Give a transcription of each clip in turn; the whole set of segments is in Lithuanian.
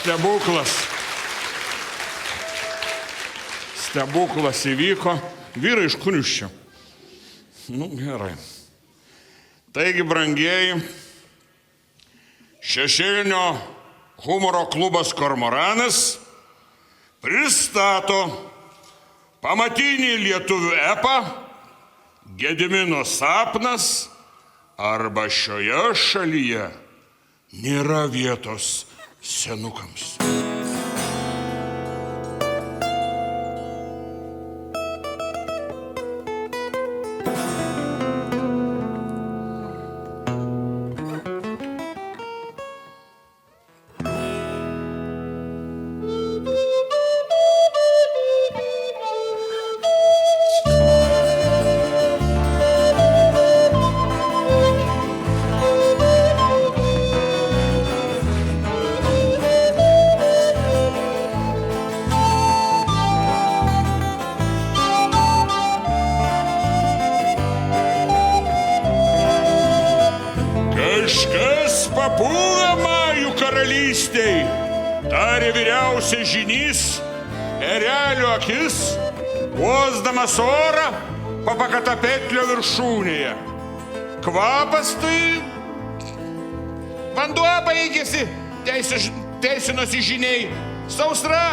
Stebuklas. Stebuklas įvyko. Vyrai iš kur jūs čia? Nu, gerai. Taigi, brangieji, šešėlinio humoro klubas Kormoranas pristato pamatinį lietuvių epą Gedimino sapnas arba šioje šalyje nėra vietos senukams. Kažkas papūga Majų karalystėj, tarė vyriausias žynys, erelio akis, uosdamas orą papakatapetlio viršūnėje. Kvapas tai... Vanduo baigėsi, teisinosi žyniai. Sausra,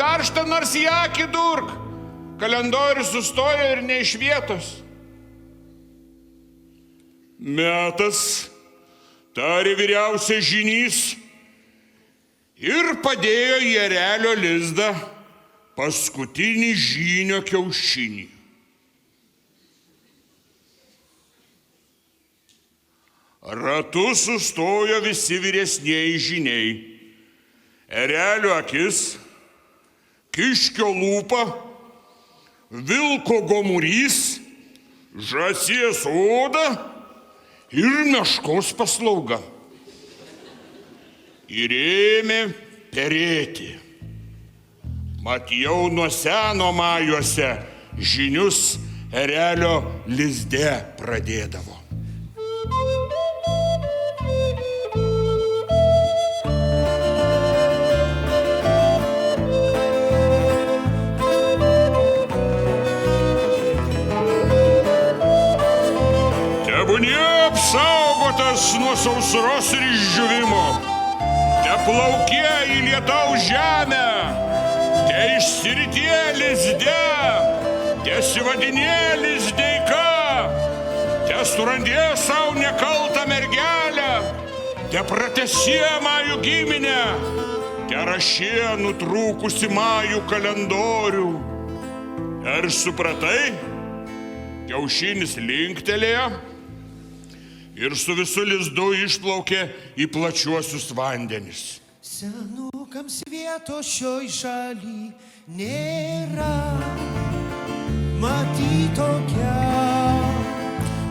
karšta nors į akį durk. Kalendorius sustojo ir ne iš vietos. Metas, tarė vyriausias žynys ir padėjo į erelio lizdą paskutinį žynio kiaušinį. Ratu sustojo visi vyresnieji žyniai. Erelio akis, kiškio lūpa, vilko gomurys, žąsies oda ir meškos paslauga. Ir ėmė perėti. Mat jau nuo seno Majuose žynius erelio lizde pradėdavo. Tebūnie apsaugotas nuo sausros ir išdžiūvimo, te plaukia į lietaus žemę, te išsiritie lizde, te sivadinė lizdeika, te surandė savo nekaltą mergelę, te pratesie Majų giminę, te rašė nutrūkusi Majų kalendorių. Ar supratai? Kiaušinis linktelėjo ir su visu lizdu išplaukė į plačiuosius vandenis. Senukams vietos šioj šaly nėra, matyt tokia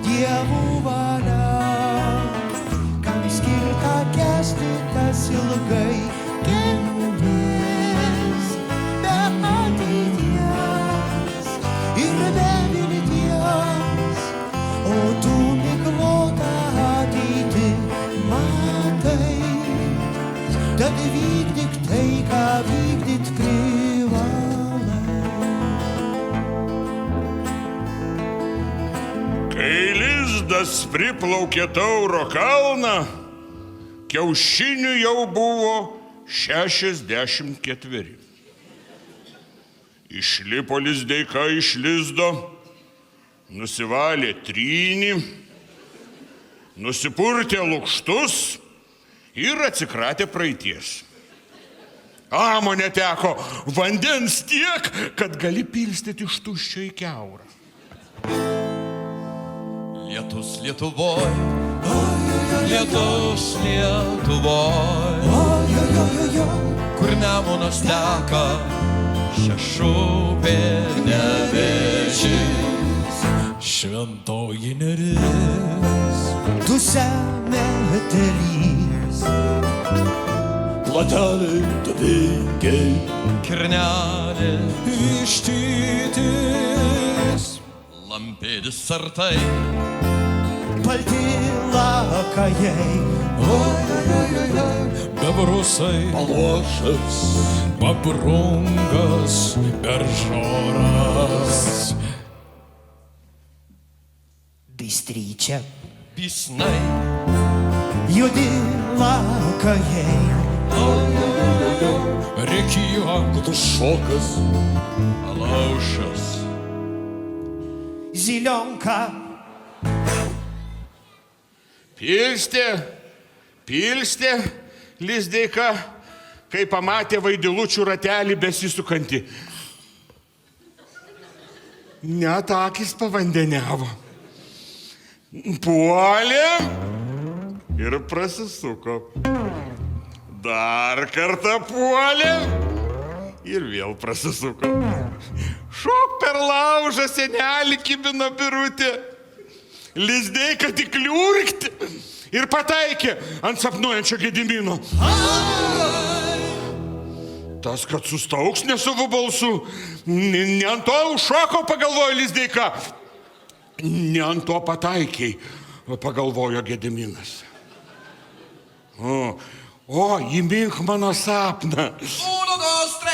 dievų valia, kam skirta kęsti tas ilgai kentės, be ateities ir be vilties, o tu miglotą ateitį matai, tad vykdyk tai, ką vykdyt privalai. Kai lizdas priplaukė Tauro kalną, kiaušinių jau buvo 64. Išlipo lizdeika iš lizdo, nusivalė trynį, nusipurtė lukštus ir atsikratė praeities. Amo neteko, vandens tiek, kad gali pilstyti iš tuščio į kiaurą. Lietus Lietuvoj, lietus Lietuvoj, kur Nemunas teka, šešupė nebėžys, šventoji neris, Dusia metelys, plateliai tavingiai, kirnelė ištytis, lampėdis sartai, balti lakajai, Bebrusai, Palošas, pabrungas, beržoras. Bystryčia, Pisnai, juodi lakajai, reikėjo, Kutušokas, laušas. zilionka, Pilstė Lizdeika, kai pamatė vaidilučių ratelį besisukantį. Net akis pavandeniavo. Puolė ir prasisuko. Dar kartą puolė ir vėl prasisuko. Šok per laužą, senelį kibino Birutė. Lizdeika tik liurkti ir pataikė ant sapnuojančio Gedimino. Tas, kad sustauks ne savo balsu, ne ant to užšoko, pagalvojo Lizdeika. Ne ant to pataikiai, pagalvojo Gediminas. O, įmink mano sapną. 1, 2, 3.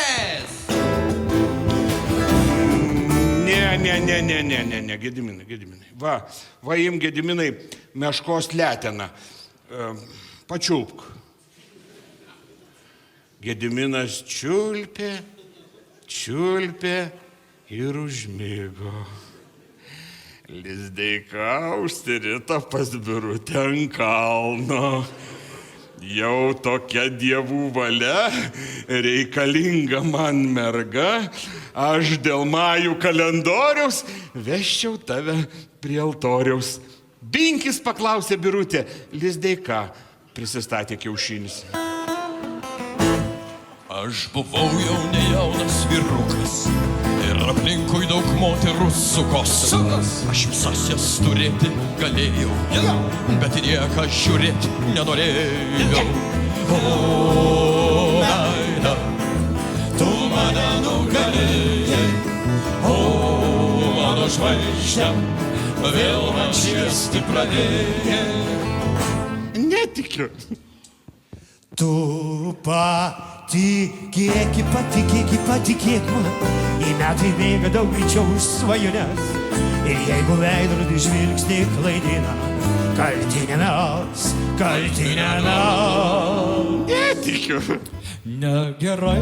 Ne, Gediminai. Va im Gediminai meškos leteną. Pačiulpk. Gediminas čiulpė ir užmigo. Lizdeika užsirita pas Birutę ant kalno. Jau tokia dievų valia, reikalinga man merga, aš dėl majų kalendoriaus veščiau tave prie altoriaus. Binkis, paklausė Birutė. Lizdeika, prisistatė kiaušinis. Aš buvau jau nejaunas vyrukas ir aplinkui daug moterų sukos. Aš visas jas turėti galėjau, bet į nieką žiūrėti nenorėjau. O, meile, tu mane nugalėjai, o, mano žvaigždė, vėl man šviesti pradėjai. Netikiu. tu patikėk man, į metai bėga daug greičiau už svajones. Ir jeigu veidrodį žvilgsnį klaidina, kalti ne mes. Netikiu. Negerai,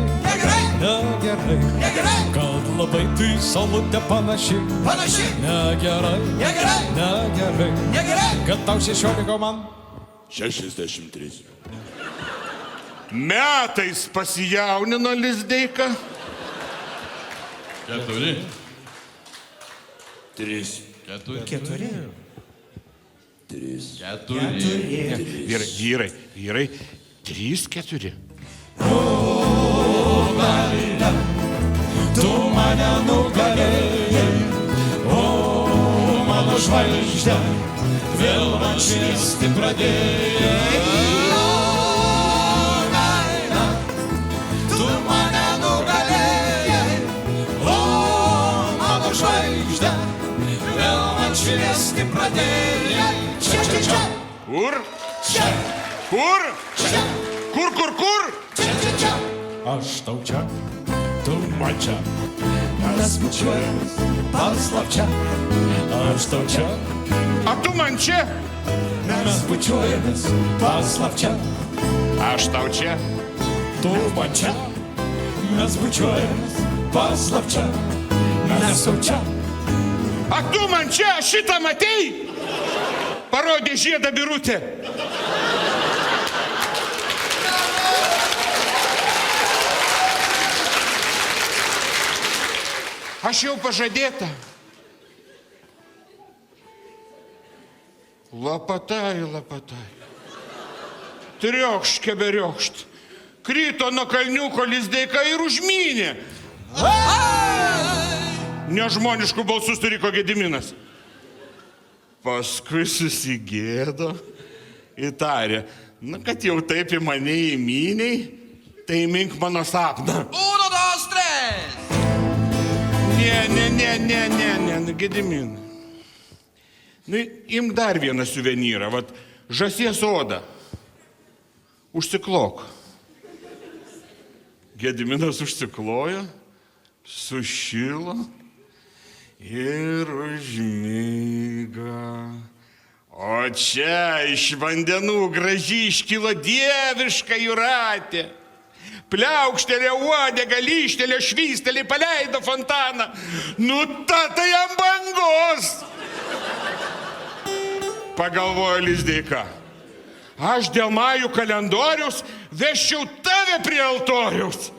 kad labai tu į saulutę panaši. Negerai, kad tau 16 man. 63. Metais pasijaunino Lizdeika. 4. 3. 4. Vyrai. 3, 4. Tu mane nugalėjai, o mano žvaigždė, vėl man šviesti pradėjai. Tu mane nugalėjai, o mano žvaigždė, vėl man šviesti pradėjai. Čia. Kur? Čia. Kur? Čia. Kur? Čia. Aš tau čia, tu man čia, mes bučiuojamės paslapčia. Aš tau čia, A tu man čia? mes bučiuojamės paslapčia. Aš tau čia. Tu man čia, mes bučiuojamės paslapčia. Mes tau čia. A tu man čia šitą matei? Parodė žiedą Birutė. Aš jau pažadėta. Lapatai. Triokšt, keberiokšt. Krito nuo kalniuko Lizdeika ir užmynė. Nežmoniškų balsų suriko Gediminas. Paskui susigėdo, įtarė, kad jau taip į mane įmyniai, tai mink mano sapną. 1, 2, 3. Ne, Gediminai. Imk dar vieną suvenyrą, žąsies odą. Užsiklok. Gediminas užsiklojo, sušilo ir užmigo. O čia iš vandenų gražiai iškilo dieviška jūratė. Pliaukštelė uodegą, lyštelė, švystelė, paleido fontaną. Nu, tai jam bangos. Pagalvojo Lizdeika. Aš dėl Majų kalendoriaus veščiau tave prie altoriaus.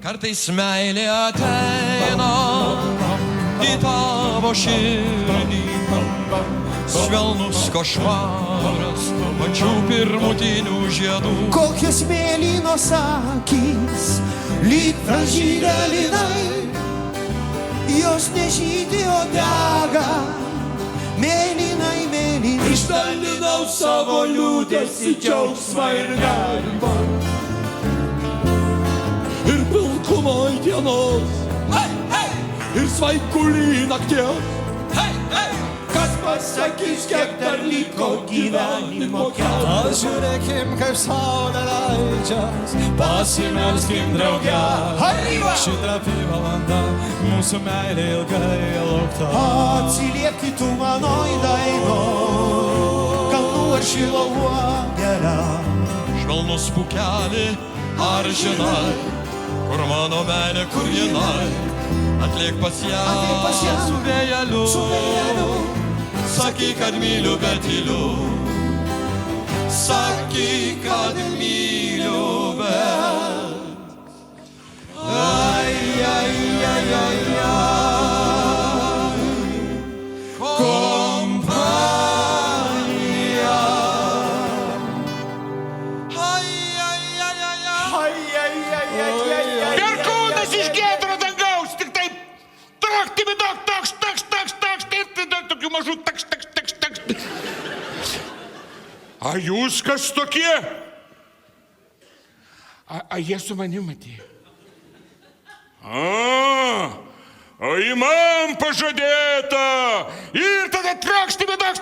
Kartais meilė ateina į tavo širdį, švelnus košmaras pačių pirmutinių žiedų. Kokios mėlynos akys, lyg pražydę linai, jos nežydi, o dega, mėlynai, mėlynai. Išdalinau savo liūdėsį, džiaugsmą ir nerimą. Ir pilkumoj dienos, ir svaikulį nakties. Kas pasakys, kiek dar liko gyvenimo kelio? Pažiūrėkim, kaip saulė leidžias, pasimelskim drauge. Ši trapi valanda, mūsų meilė ilgai laukta. Atsiliepki tu manoj daino, kalnų ar šilo uogelę. Švelnus pūkelį, ar žinai, kur mano meilė, kur jinai? Atliek pas ją su vėjeliu. Sakyk, kad myliu, bet tyliu. Sakyk, kad myliu, bet... Ai, ai, ai, ai, ai. Kompanija. Ai, ai, ai, ai, ai. Perkūnas iš giedro dangaus, tik taip traktimi daug, taks, ir daug tokių mažų taks. A jūs kas tokie? A jie su manim atėjo. O imam pažadėta. Ir tada trakštimi daug,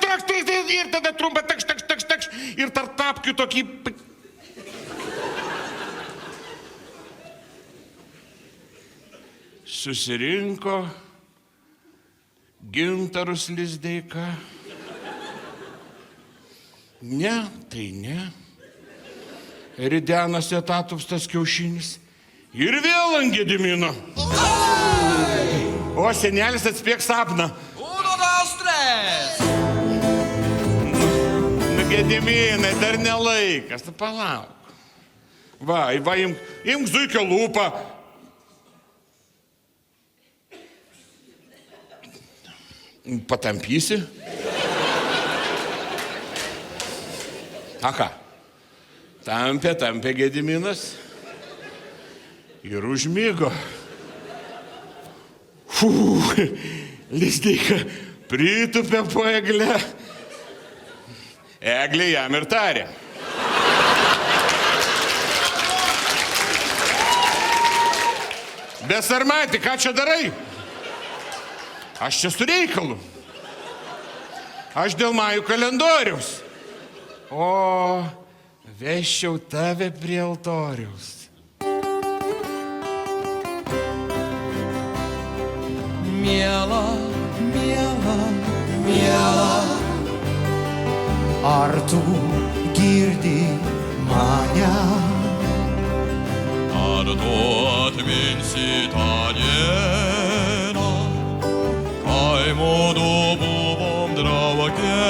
ir tada trumpa taks, ir tarp tapkių tokį... Susirinko Gintarus Lizdeika. Ne, tai ne. Ridenasi atatupstas kiaušinis. Ir vėl ant Gedimino. O senelis atspėk sapną. Uno, dos, tres. Nu, Gediminai, dar nelaikas, tu palauk. Va, imk zuikio lūpą. Patampysi? A ką? Tampė Gediminas ir užmigo. Lizdeika pritupė po eglę. Eglė jam ir tarė. Besarmati, ką čia darai? Aš čia su reikalu. Aš dėl Majų kalendoriaus. O veščiau tave prie altoriaus. Miela, miela, miela. Ar tu girdi mane? Ar tu atminsi tą dieną, kai mudu buvom drauge?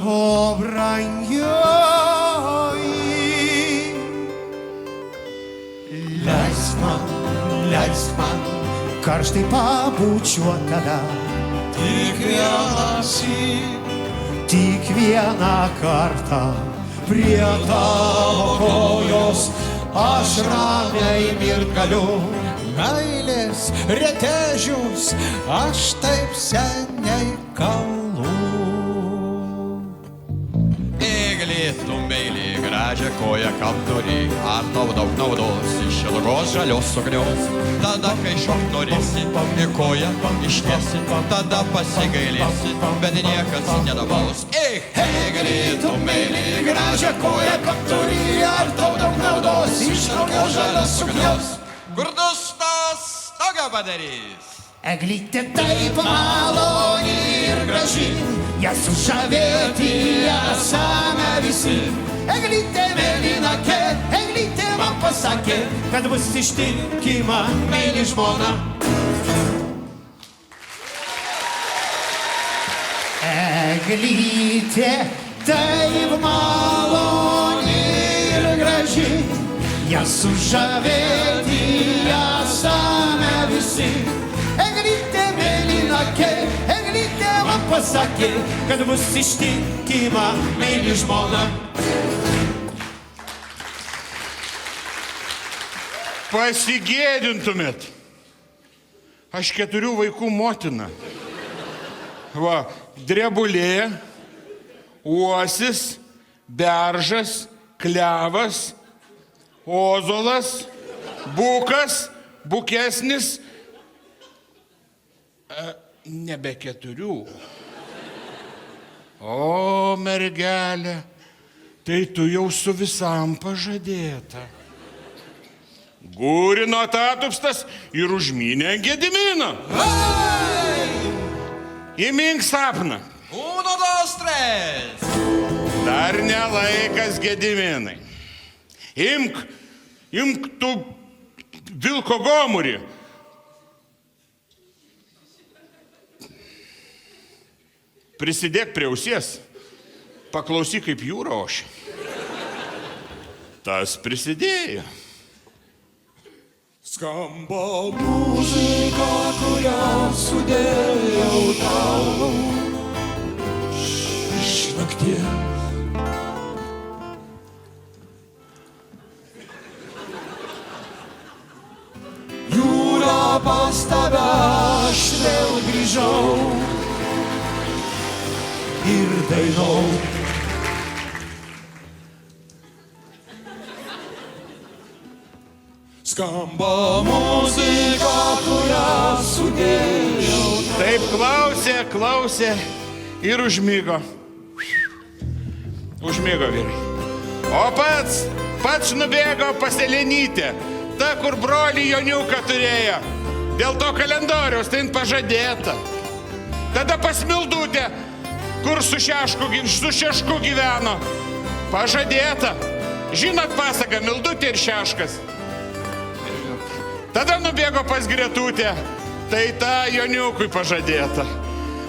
O brangioji, leisk man karštai pabučiuot tave. Tik vieną kartą prie tavo kojos aš ramiai mirt galiu. Meilės retežius, aš taip seniai kalu. Eglė galėtum meiliai gražią koją kam turi, ar tau daug naudos iš ilgos žalios suknios. Tada, kai šok norėsi, į koją ištiesi, tada pasigailėsi, bet niekas nedabaus. Galėtum meiliai gražią koją kam turi, ar tau daug naudos iš ilgos žalios suknios. Kurdus tas tokia padarys. Eglytė taip maloni ir graži, ją sužavėti esame visi. Eglytė mėlynakė, eglytė man pasakė, kad bus ištikima meili žmona. Eglytė taip maloni ir graži, ją sužavėti esame visi. Eglytė mėlynakė, eglytė man pasakė, kad bus ištikima meili žmona. Pasigėdintumėt. Aš 4 vaikų motina. Va, drebulė, uosis, beržas, klevas, ozolas, bukas, bukesnis. Nebe 4. O, mergelė, tai tu jau su visam pažadėta. Gūrino Tatupstas ir užmynė Gediminą. Įmink sapną. 1, 2, 3. Dar ne laikas, Gediminai. Imk tu vilko gomurį. Prisidėk prie ausies, paklausyk, kaip jūra ošia. Tas prisidėjo. Skamba muzika, kurią sudėjau tau iš nakties. Jūra, pas tave aš vėl grįžau ir dainau. Skamba muzika, kurią sudėjau. Taip klausė ir užmygo. Užmygo vyrai. O pats nubėgo pas Elenytę, ta, kur brolį Joniuką turėjo. Dėl to kalendoriaus tai pažadėta. Tada pas Mildutę, kur su Šešku gyveno. Pažadėta. Žinot pasaką, Mildutė ir Šeškas. Tada nubėgo pas Gretutę, tai ta Joniukui pažadėta.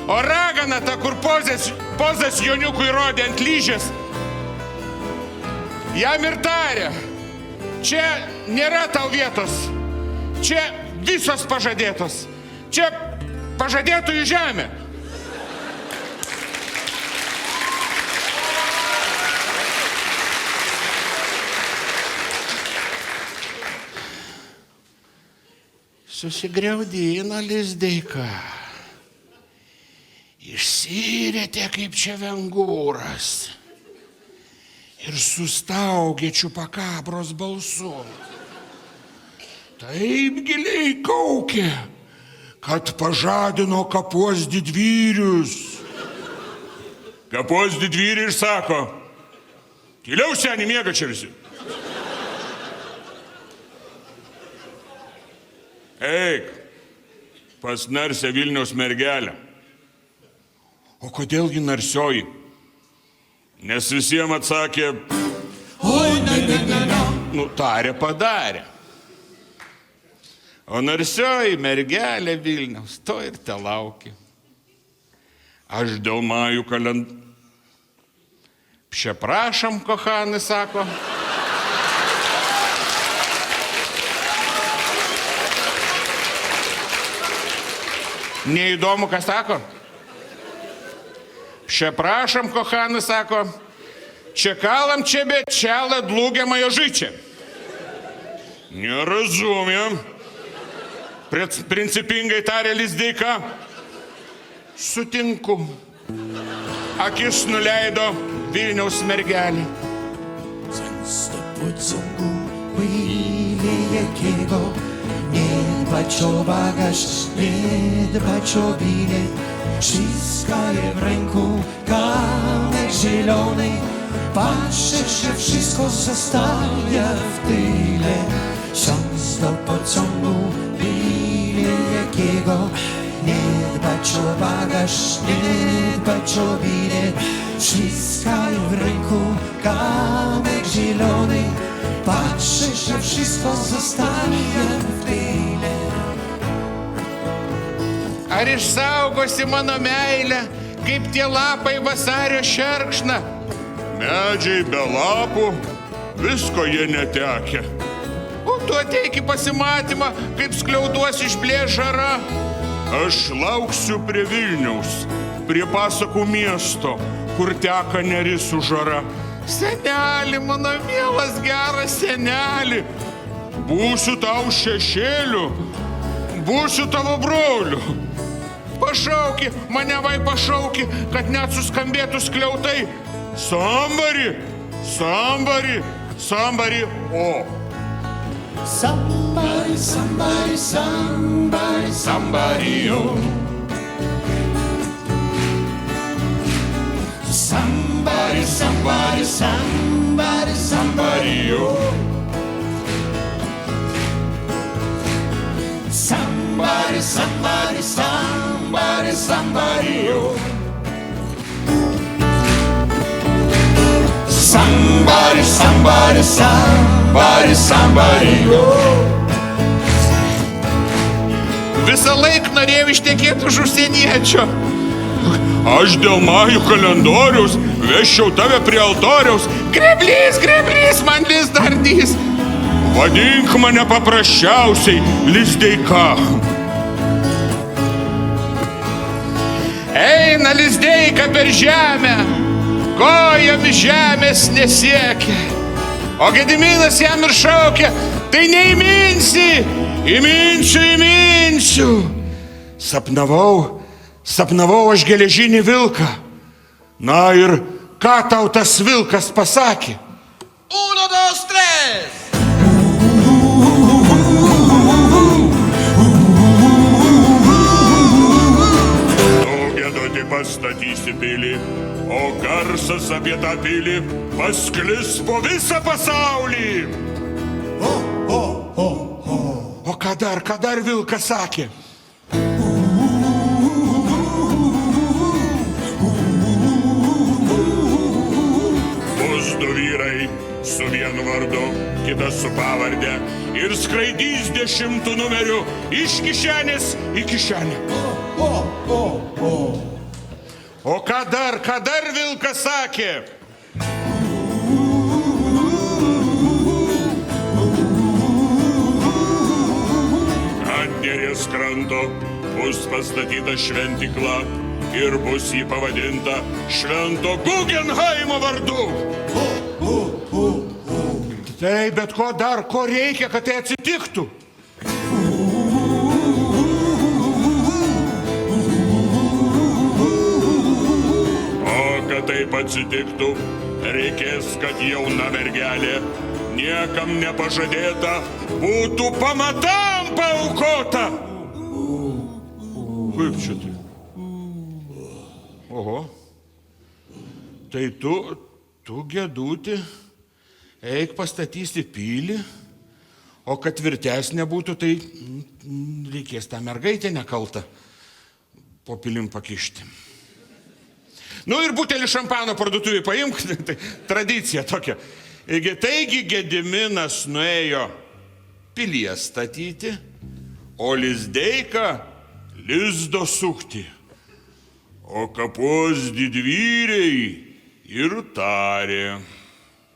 O ragana, ta, kur pozas Joniukui rodė ant lyžės, jam ir tarė, čia nėra tau vietos, čia visos pažadėtos, čia pažadėtųjų žemė. Susigriaudino lizdeika, išsirėtė kaip čevengūras ir sustaugė Čupakabros balsu. Taip giliai kaukė, kad pažadino Kapuos didvyrius. Kapuos didvyriai ir sako, tyliau seni, miega čia visi. Eik, pas narsę Vilniaus mergelę. O kodėlgi narsioji? Nes visiems atsakė, Oi, ne. Nutarė, padarė. O narsioji mergelė Vilniaus, to ir te laukia. Aš dėl majų Čia prašom, kohanai, sako. Neįdomu, ką sako? Še prašom, kohanai, sako, čekалам тебе чала длуге моё жиче. Не разумiem. Principingai tarė Lizdeika. Sutinku. Akis nuleido Vilniaus mergelė. pociągu, byli jakiego nie dbać o bagaż, nie dbać o bilet. Ściskaję w ręku kamyk zielony, patrzę, że wszystko zostawia w tyle. Siądź do pociągu, byli jakiego nie dbać o bagaż, nie dbać o bilet. Ściskaję w ręku kamyk zielony, patrzę, że wszystko zostawia w tyle. Ar išsaugosi mano meilę, kaip tie lapai vasario šerkšną? Medžiai be lapų, visko jie netekę. O tu ateik į pasimatymą, kaip skliauduos išblės žara. Aš lauksiu prie Vilniaus, prie pasakų miesto, kur teka neris su žara. Seneli, mano mielas geras seneli, būsiu tau šešėliu, būsiu tavo broliu. Pašauki, mane vai pašauki, kad net suskambėtų skliautai. Somebody, somebody, somebody, o. Somebody, somebody, somebody, somebody, oh. Somebody, somebody, somebody, somebody, oh. Somebody, somebody, somebody, somebody, oh. Somebody, somebody, somebody, somebody, oh. Visą laiką norėjau ištekėti už užsieniečio. Aš dėl majų kalendoriaus vežčiau tave prie altoriaus. Greblys, greblys, man lizdą ardys. Vadink mane paprasčiausiai Lizdeika. Eina Lizdeika per žemę, kojomis žemės nesiekia. O Gediminas jam ir šaukia, tai neįminsi, įminsiu, įminsiu. Sapnavau aš geležinį vilką. Na ir ką tau tas vilkas pasakė? 1, 2, 3. Pastatysi pilį, o garsas apie tą pilį pasklis po visą pasaulį. O ką dar vilkas sakė? Bus du vyrai su vienu vardu, kitas su pavarde ir skraidys 10 numeriu iš kišenės į kišenę. O ką dar vilkas sakė? Ant Neries kranto bus pastatyta šventykla ir bus jį pavadinta Švento Guggenheimo vardu. Tai bet ko reikia, kad tai atsitiktų? Taip atsitiktų, reikės, kad jauna mergelė, niekam nepažadėta, būtų pamatam paaukota. Kaip čia tai? Oho. Tai tu Gedūti, eik pastatysi pilį, o kad tvirtesnė būtų, tai reikės tą mergaitę nekaltą po pilim pakišti. Nu ir butelį šampano parduotuvį paimk, tai tradicija tokia. Taigi Gediminas nuėjo pilies statyti, o Lizdeika lizdo sukti. O kapos didvyriai ir tarė.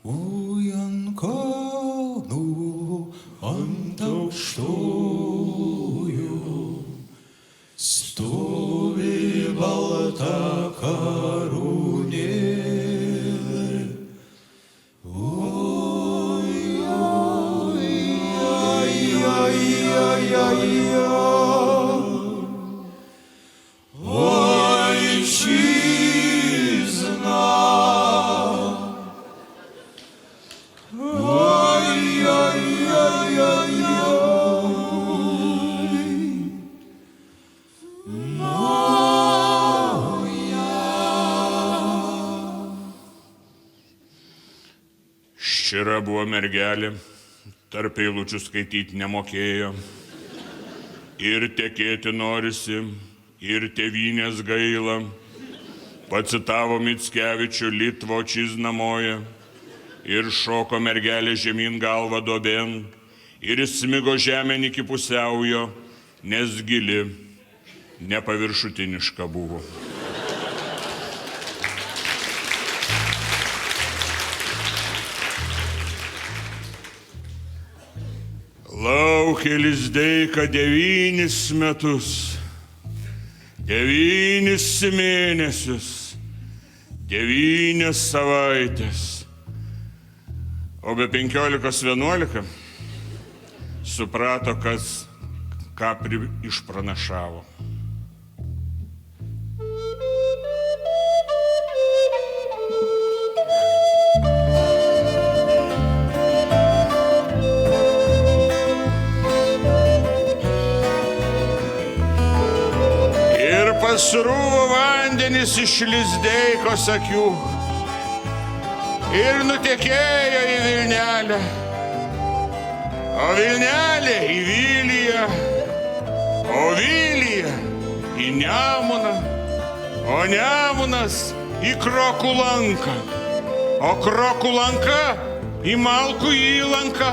Oi ant kalnų, ant aukštųjų, stovi balta karūnėlė. Oi, oi, oi, oi, oi, oi, Ojczyzna, Šira buvo mergelė, tarp eilučių skaityti nemokėjo. Ir tekėti norisi, ir tėvynės gaila. Pacitavo Mickevičių Litvo Čiznamoje. Ir šoko mergelė žemyn galva duobėn. Ir įsmigo žemėn iki pusiaujo, nes gili, nepaviršutiniška buvo. Laukė Lizdeika 9 metus, 9 mėnesius, 9 savaitės, o be 15-11 suprato, kas ką išpranašavo. Pasrūvo vandenis iš Lizdeikos akių ir nutekėjo į Vilnelę, o Vilnelė į Viliją, o Vilija į Nemuną, o Nemunas į Krokų lanką, o Krokų lanka į Malkų įlanką,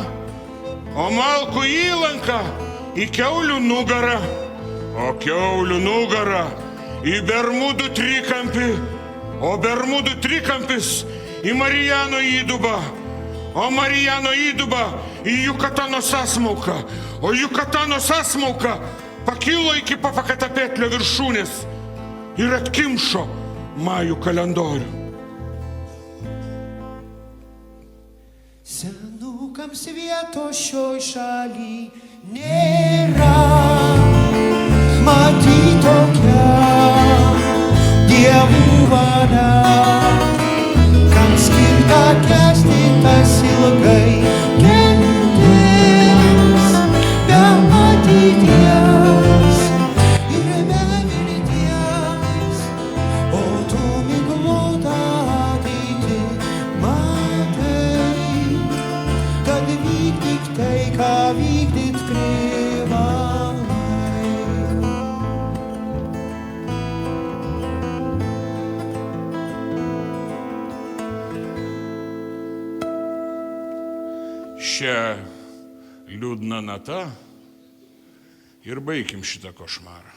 o Malkų įlanka į Kiaulių nugarą, o Kiaulių nugarą į Bermudų trikampį, o Bermudų trikampis į Marijano įdubą, o Marijano įdubą į Jukatano sąsmauką, o Jukatano sąsmauka pakilo iki Popakatepetlio viršūnės ir atkimšo Majų kalendorių. Senukams vietos šioj šaly nėra, matyt tokia dievų valia, kam skirta kęsti tas ilgai kentės, be ateities ir be vilties, o tu miglotą ateitį matai, tad vykdyk tai, ką vykdyt privalai. Šią liūdną natą ir baigim šitą košmarą.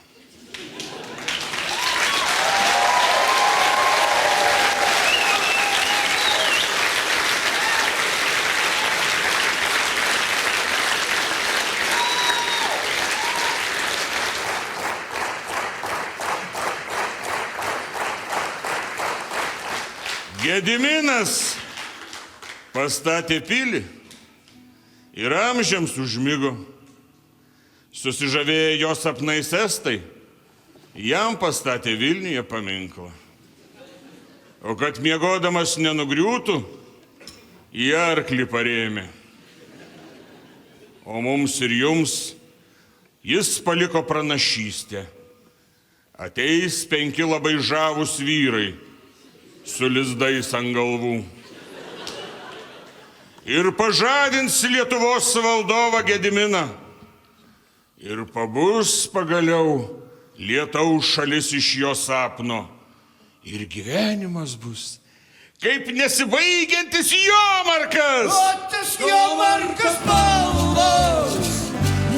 Gediminas pastatė pilį ir amžiams užmigo. Susižavėję jo sapnais estai, jam pastatė Vilniuje paminklą. O kad miegodamas nenugriūtų, į arklį parėmė. O mums ir jums jis paliko pranašystę. Ateis 5 labai žavūs vyrai su lizdais ant galvų. Ir pažadins Lietuvos valdovą Gediminą. Ir pabus pagaliau Lietaus šalis iš jo sapno. Ir gyvenimas bus kaip nesibaigiantis jomarkas. O tas jomarkas spalvos,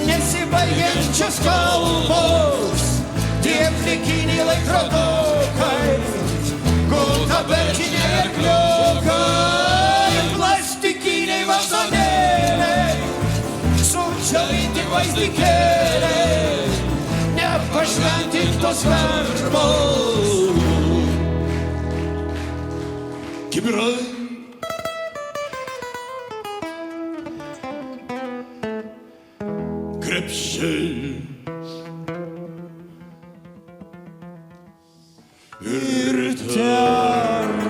nesibaigiančios kalbos, tie plikiniai laikrodukai, gultaberkiniai arkliukai, plastikiniai vazonėliai, sudžiovinti gvazdikėliai, nepašventintos verbos. Kibirai, krepšiai ir termos.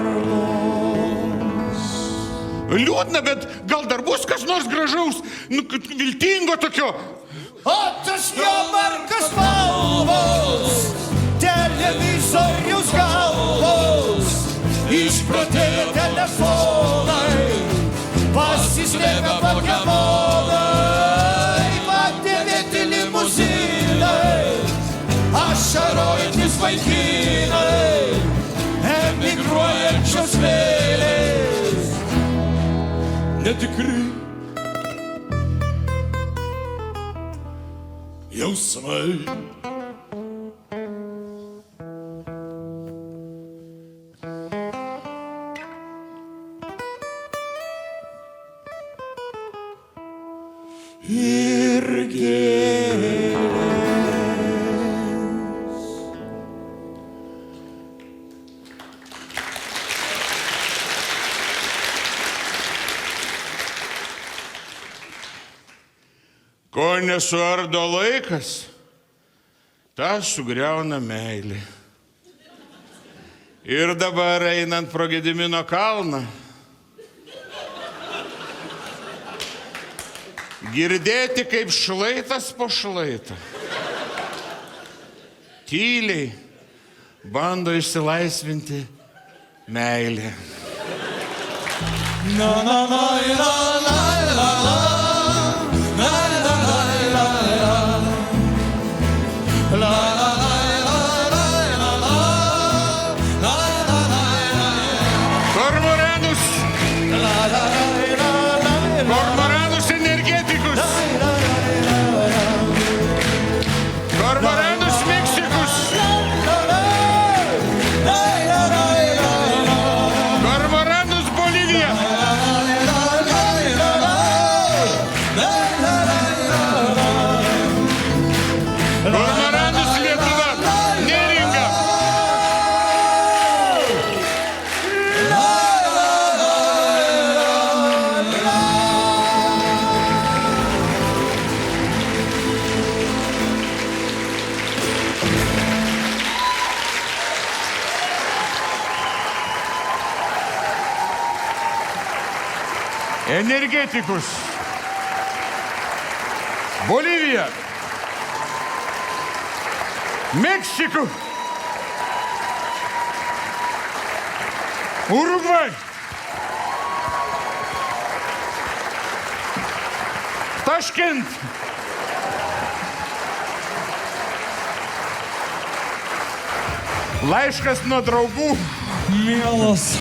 Liūdna, bet gal dar bus kas nors gražaus, viltingo tokio. O tas jomarkas spalvos, televizorius galvos, išprotėję telefonai, pasislėpę pokemonai, padėvėti limuzinai, ašarojantis vaikinai, emigruojančios vėlės. Netikri jausmai. Ir gėlės. Ko nesuardo laikas, tą sugriauna meilė. Ir dabar einant pro Gedimino kalną, girdėti kaip šlaitas po šlaitą. Tyliai bando išsilaisvinti meilė. Kormoranus energetikus. Kormoranus Meksikus. Kormoranus Bolivija. Kormoranus Lietuva. Neringa. Energetikus. Bolivija. Meksika. Уругвай. Taškent. Laiškas nuo draugų. Mielas